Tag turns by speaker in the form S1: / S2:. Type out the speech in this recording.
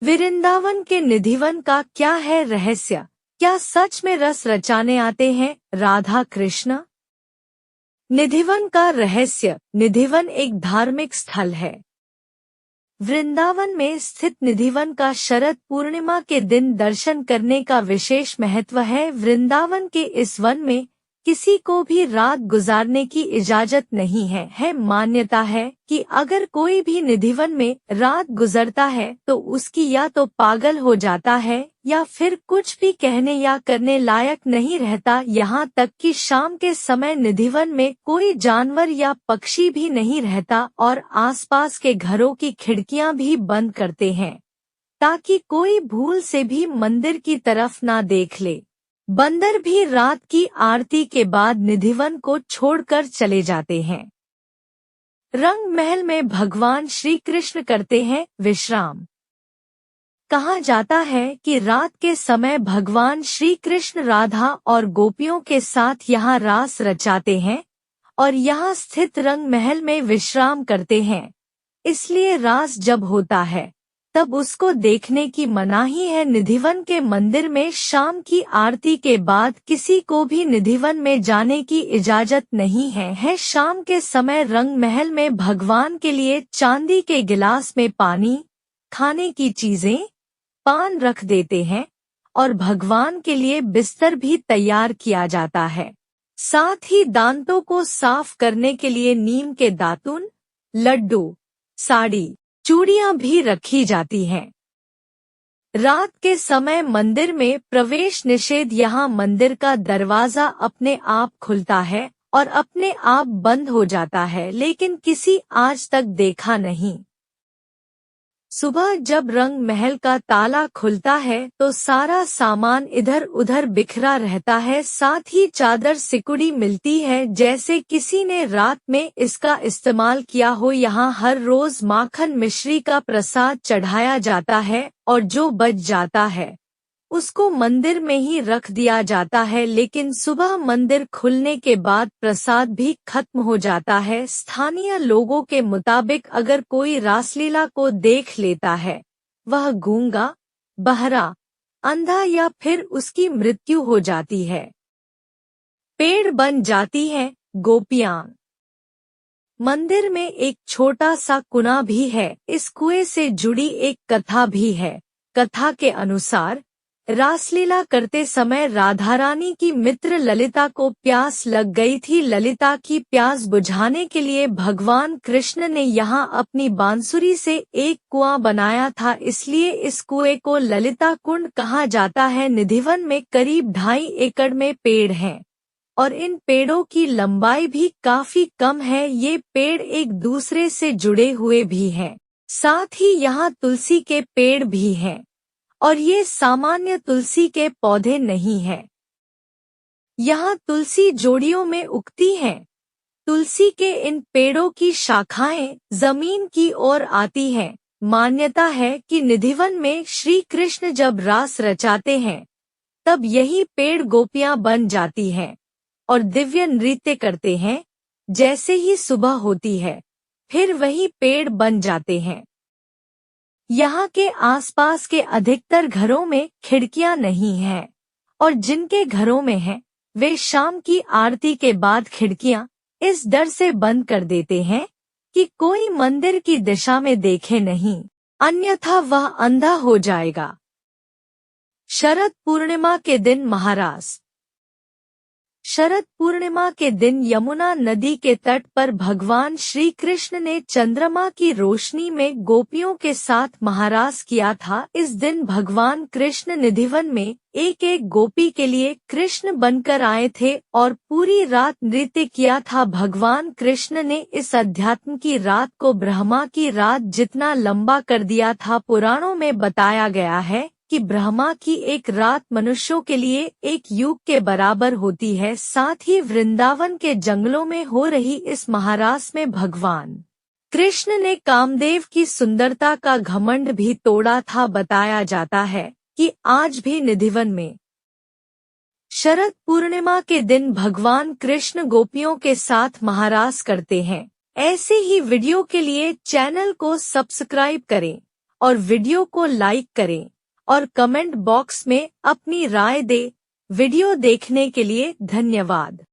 S1: वृंदावन के निधिवन का क्या है रहस्य? क्या सच में रस रचाने आते हैं राधा कृष्ण? निधिवन का रहस्य। निधिवन एक धार्मिक स्थल है। वृंदावन में स्थित निधिवन का शरद पूर्णिमा के दिन दर्शन करने का विशेष महत्व है। वृंदावन के इस वन में किसी को भी रात गुजारने की इजाजत नहीं है। मान्यता है कि अगर कोई भी निधिवन में रात गुजरता है तो उसकी या तो पागल हो जाता है या फिर कुछ भी कहने या करने लायक नहीं रहता। यहाँ तक कि शाम के समय निधिवन में कोई जानवर या पक्षी भी नहीं रहता और आसपास के घरों की खिड़कियां भी बंद करते हैं ताकि कोई भूल से भी मंदिर की तरफ ना देख ले। बंदर भी रात की आरती के बाद निधिवन को छोड़कर चले जाते हैं। रंग महल में भगवान श्री कृष्ण करते हैं विश्राम। कहा जाता है कि रात के समय भगवान श्री कृष्ण राधा और गोपियों के साथ यहाँ रास रचाते हैं और यहाँ स्थित रंग महल में विश्राम करते हैं। इसलिए रास जब होता है तब उसको देखने की मनाही है। निधिवन के मंदिर में शाम की आरती के बाद किसी को भी निधिवन में जाने की इजाजत नहीं है। शाम के समय रंग महल में भगवान के लिए चांदी के गिलास में पानी, खाने की चीजें, पान रख देते हैं और भगवान के लिए बिस्तर भी तैयार किया जाता है। साथ ही दांतों को साफ करने के लिए नीम के दातुन, लड्डू, साड़ी, चूड़ियां भी रखी जाती हैं। रात के समय मंदिर में प्रवेश निषेध। यहाँ मंदिर का दरवाजा अपने आप खुलता है और अपने आप बंद हो जाता है, लेकिन किसी आज तक देखा नहीं। सुबह जब रंग महल का ताला खुलता है तो सारा सामान इधर उधर बिखरा रहता है। साथ ही चादर सिकुड़ी मिलती है जैसे किसी ने रात में इसका इस्तेमाल किया हो। यहाँ हर रोज माखन मिश्री का प्रसाद चढ़ाया जाता है और जो बच जाता है उसको मंदिर में ही रख दिया जाता है, लेकिन सुबह मंदिर खुलने के बाद प्रसाद भी खत्म हो जाता है। स्थानीय लोगों के मुताबिक अगर कोई रासलीला को देख लेता है वह गूंगा, बहरा, अंधा या फिर उसकी मृत्यु हो जाती है। पेड़ बन जाती है गोपियां। मंदिर में एक छोटा सा कुआं भी है। इस कुएं से जुड़ी एक कथा भी है। कथा के अनुसार रासलीला करते समय राधा रानी की मित्र ललिता को प्यास लग गई थी। ललिता की प्यास बुझाने के लिए भगवान कृष्ण ने यहाँ अपनी बांसुरी से एक कुआं बनाया था, इसलिए इस कुएं को ललिता कुंड कहा जाता है। निधिवन में करीब 2.5 एकड़ में पेड़ हैं और इन पेड़ों की लंबाई भी काफी कम है। ये पेड़ एक दूसरे से जुड़े हुए भी हैं। साथ ही यहाँ तुलसी के पेड़ भी हैं और ये सामान्य तुलसी के पौधे नहीं हैं। यहाँ तुलसी जोड़ियों में उगती हैं। तुलसी के इन पेड़ों की शाखाएं जमीन की ओर आती हैं। मान्यता है कि निधिवन में श्री कृष्ण जब रास रचाते हैं तब यही पेड़ गोपियां बन जाती हैं और दिव्य नृत्य करते हैं। जैसे ही सुबह होती है फिर वही पेड़ बन जाते हैं। यहाँ के आसपास के अधिकतर घरों में खिड़कियां नहीं हैं और जिनके घरों में हैं वे शाम की आरती के बाद खिड़कियां इस डर से बंद कर देते हैं कि कोई मंदिर की दिशा में देखे नहीं, अन्यथा वह अंधा हो जाएगा। शरद पूर्णिमा के दिन महारास। शरद पूर्णिमा के दिन यमुना नदी के तट पर भगवान श्री कृष्ण ने चंद्रमा की रोशनी में गोपियों के साथ महारास किया था। इस दिन भगवान कृष्ण निधिवन में एक एक गोपी के लिए कृष्ण बनकर आए थे और पूरी रात नृत्य किया था। भगवान कृष्ण ने इस अध्यात्म की रात को ब्रह्मा की रात जितना लंबा कर दिया था। पुराणों में बताया गया है कि ब्रह्मा की एक रात मनुष्यों के लिए एक युग के बराबर होती है। साथ ही वृंदावन के जंगलों में हो रही इस महारास में भगवान कृष्ण ने कामदेव की सुंदरता का घमंड भी तोड़ा था। बताया जाता है कि आज भी निधिवन में शरद पूर्णिमा के दिन भगवान कृष्ण गोपियों के साथ महारास करते हैं। ऐसे ही वीडियो के लिए चैनल को सब्सक्राइब करें और वीडियो को लाइक करें और कमेंट बॉक्स में अपनी राय दें। वीडियो देखने के लिए धन्यवाद।